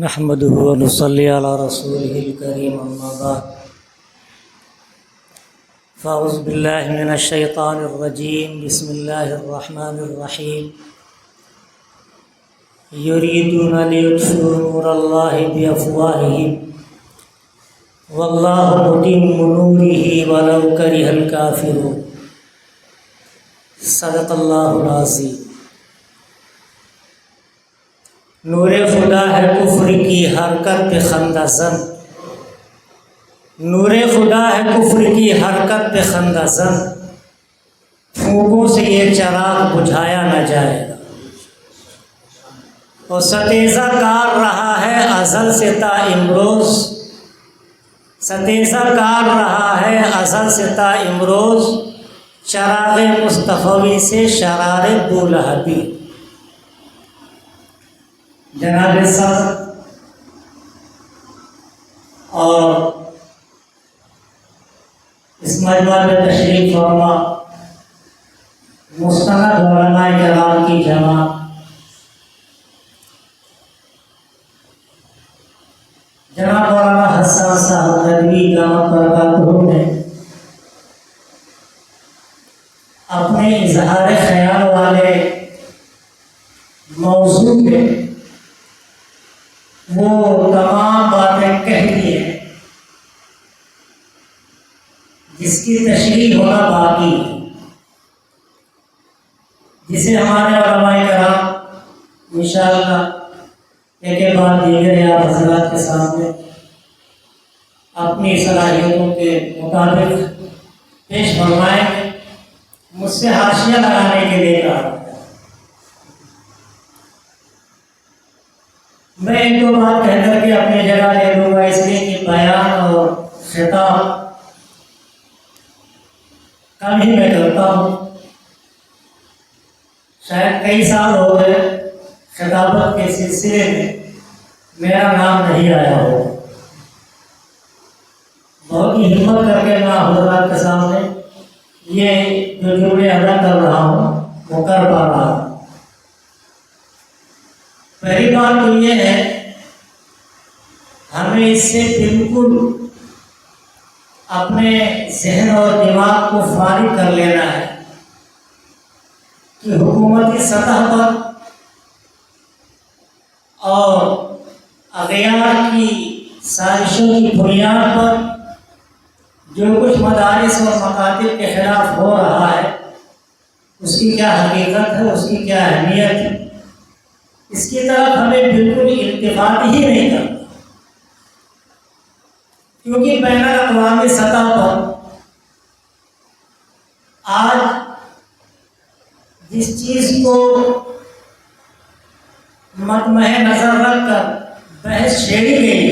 نحمده ونصلي على رسوله الكريم أما بعد فأعوذ بالله من الشيطان الرجيم بسم الله الرحمن الرحيم يريدون ليطفئوا نور الله بأفواههم والله متم نوره ولو كره الكافرون صدق اللہ العظیم۔ نور خدا ہے کفر کی حرکت پہ خندہ زن، نور خدا ہے کفر کی حرکت پہ خندہ زن، پھونکوں سے یہ چراغ بجھایا نہ جائے گا، اور ستیزہ کار رہا ہے ازل سے تا امروز، ستیزہ کار رہا ہے ازل سے تا امروز، چراغ مصطفی سے شرار بولہبی۔ جناب صاحب اور اس مجمع میں تشریف فرما مستند علماء کرام کی جماعت، جناب مولانا حسان صاحب ندوی دامت برکاتہ نے اپنے اظہار خیال والے موضوع پہ وہ تمام باتیں کہہ دی ہیں جس کی تشریح ہونا باقی ہے، جسے ہمارے علماء کرام انشاءاللہ ایک کے بعد دیگر آپ حضرات کے سامنے اپنی صلاحیتوں کے مطابق پیش فرمائیں گے۔ مجھ سے حاشیہ لگانے کے لیے کہا، میں ایک دو بات کہہ کر کے اپنی جگہ لے لوں گا، اس لیے کہ بیان اور خطاب کم ہی میں کرتا ہوں۔ شاید کئی سال ہو گئے خطابت کے سلسلے میں میرا نام نہیں آیا ہو، بہت ہی ہمت کر کے میں حضرات کے سامنے یہ جو جملے ادا کر رہا ہوں وہ کر پا رہا ہوں۔ پہلی بات تو یہ ہے ہمیں اس سے بالکل اپنے ذہن اور دماغ کو فارغ کر لینا ہے کہ حکومتی سطح پر اور اغیار کی سازشوں کی بنیاد پر جو کچھ مدارس اور مکاتب کے خلاف ہو رہا ہے اس کی کیا حقیقت ہے، اس کی کیا اہمیت ہے، اس کی طرف ہمیں بالکل التفات ہی نہیں کرنا، کیونکہ بین الاقوامی سطح پر آج جس چیز کو مطمع نظر رکھ کر بحث چھیڑی گئی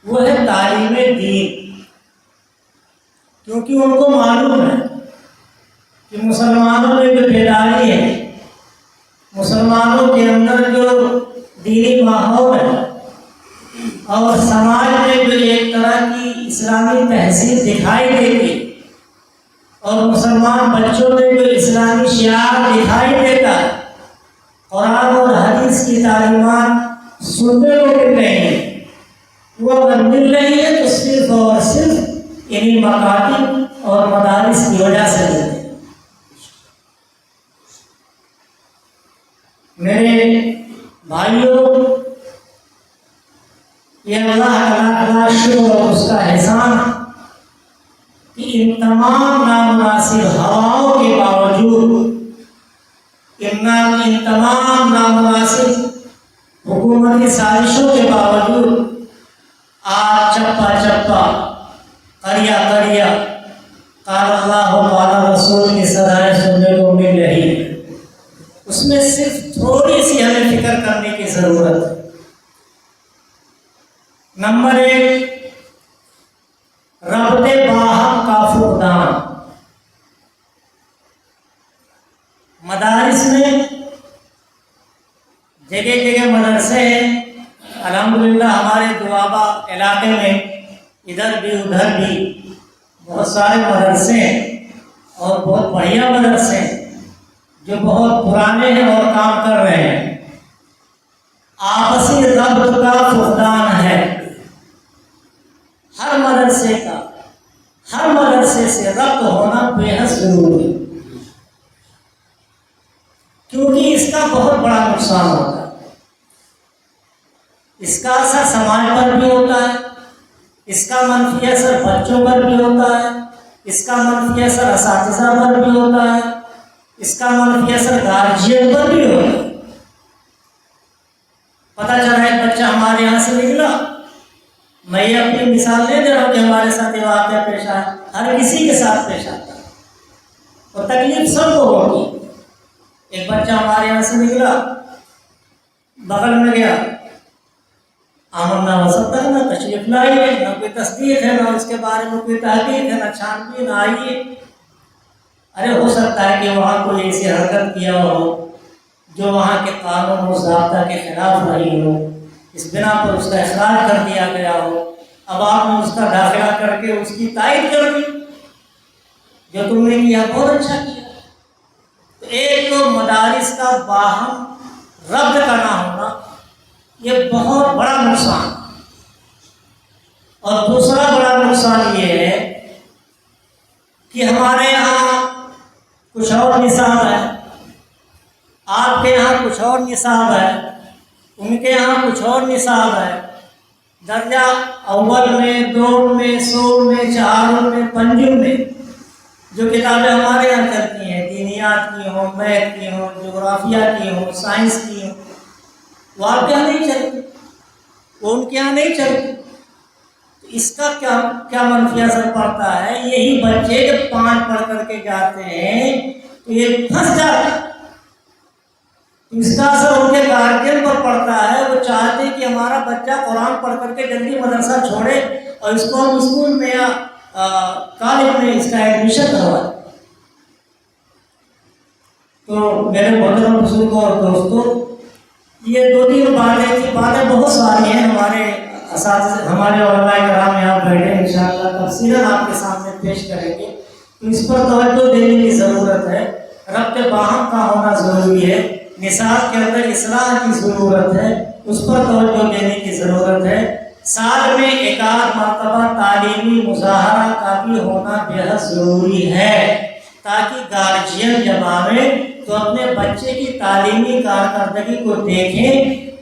وہ ہے تعلیم دین، کیونکہ ان کو معلوم ہے کہ مسلمانوں میں جو بیداری ہے، مسلمانوں کے اندر جو دینی ماحول ہے اور سماج میں جو ایک طرح کی اسلامی تہذیب دکھائی دیتی اور مسلمان بچوں میں جو اسلامی شعار دکھائی دیتا ہے، قرآن اور حدیث کی تعلیمات سننے کو مل رہی ہیں، وہ اگر مل رہی ہے تو صرف اور صرف انہی مکاتب اور مدارس کی وجہ سے ملتے ہیں۔ میرے بھائیوں، یہ اللہ کا شکر اور اس کا احسان کہ ان تمام نامناسب ہواؤں کے باوجود، ان تمام نامناسب حکومتی سازشوں کے باوجود آج چپا چپا، قریہ قریہ، قال اللہ قال رسول کی صدائیں سننے کو مل رہی ہے۔ اس میں صرف تھوڑی سی ہمیں فکر کرنے کی ضرورت ہے۔ نمبر 1، ربط باہم کا فقدان۔ مدارس میں جگہ جگہ مدرسے ہیں، الحمدللہ ہمارے دوابہ علاقے میں ادھر بھی ادھر بھی بہت سارے مدرسے ہیں اور بہت بڑھیا مدرسے ہیں جو بہت پرانے ہیں اور کام کر رہے ہیں، آپسی ربط کا فقدان ہے. ہر مدرسے سے ربط ہونا بے حد ضروری ہے، کیونکہ اس کا بہت بڑا نقصان ہوتا ہے. اس کا اثر سماج پر بھی ہوتا ہے، اس کا منفی اثر بچوں پر بھی ہوتا ہے، اس کا منفی اثر اساتذہ پر بھی ہوتا ہے، اس کا منفی اثر گارجین پر بھی ہوتا ہے. پتہ چلا ایک بچہ ہمارے یہاں سے نکلا، میں یہ اپنی مثال نہیں دے رہا ہوں کہ ہمارے ساتھ یہ واقعہ پیش آیا، ہر کسی کے ساتھ پیش آتا ہے اور تکلیف سب کو ہوگی. ایک بچہ ہمارے یہاں سے نکلا، بغل میں گیا، آمنا وصدق نہ تشریف لائیے، نہ کوئی تصدیق ہے، نہ اس کے بارے میں کوئی تحقیق ہے، نہ چھان بین آئیے. ارے ہو سکتا ہے کہ وہاں کوئی ایسی حرکت کیا ہو جو وہاں کے قانون و ضابطہ کے خلاف رہی ہو، اس بنا پر اس کا اخراج کر دیا گیا ہو. اب آپ نے اس کا داخلہ کر کے اس کی تائید کر دی، جو تم نے کیا بہت اچھا کیا. تو ایک تو مدارس کا باہم ربط کا نہ ہونا یہ بہت بڑا نقصان. اور دوسرا بڑا نقصان یہ ہے کہ ہمارے یہاں کچھ اور نصاب ہے، آپ کے یہاں کچھ اور نصاب ہے، ان کے یہاں کچھ اور نصاب ہے. درجہ اول میں، دوم میں، سوم میں، چہارم میں، پنجم میں جو کتابیں ہمارے یہاں چلتی ہیں، دینیات کی ہوں، میتھ کی ہوں، جغرافیہ کی ہوں، سائنس کی ہوں، وہ آپ کے یہاں نہیں چلتی، وہ ان کے یہاں نہیں چلتی. اس کا کیا منفی اثر پڑتا ہے؟ یہی بچے جب 5 پڑھ کر کے جاتے ہیں تو یہ پھنس جاتے ہیں. اس کا اثر ان کے گارجین پر پڑتا ہے. وہ چاہتے ہیں کہ ہمارا بچہ قرآن پڑھ کر کے جلدی مدرسہ چھوڑے اور اس کو ہم اسکول میں یا کالج میں اس کا ایڈمیشن کروائیں. تو میرے محترم بزرگوں اور دوستوں، یہ 2-3 باتیں بہت ساری ہیں. ہمارے اساتذہ، ہمارے علماء کرام یہاں بیٹھے انشاءاللہ تفصیلاً آپ کے سامنے پیش کریں گے. تو اس پر توجہ دینے کی ضرورت ہے. ربط باہم کا ہونا ضروری ہے. نصاب کے اندر اصلاح کی ضرورت ہے، اس پر توجہ دینے کی ضرورت ہے. سال میں 1-8 مرتبہ تعلیمی مظاہرہ کا بھی ہونا بے حد ضروری ہے، تاکہ گارجین جب آئے تو اپنے بچے کی تعلیمی کارکردگی کو دیکھیں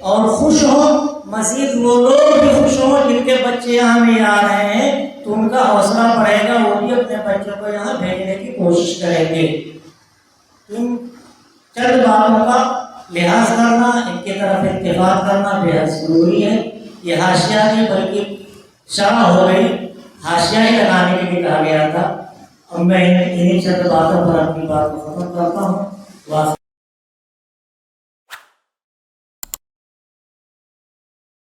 اور خوش ہوں. مزید وہ لوگ بھی خوش ہوں جن کے بچے یہاں نہیں آ رہے ہیں، تو ان کا حوصلہ بڑھے گا، وہ بھی اپنے بچوں کو یہاں بھیجنے کی کوشش کریں گے. چند باتوں کا لحاظ کرنا، ان کی طرف اتفاق کرنا بے حد ضروری ہے. یہ حاشیہ نہیں بلکہ شرح ہو گئی، حاشیہ ہی لگانے کے لیے کہا گیا تھا. اب میں انہیں چند باتوں پر اپنی بات کو ختم کرتا ہوں.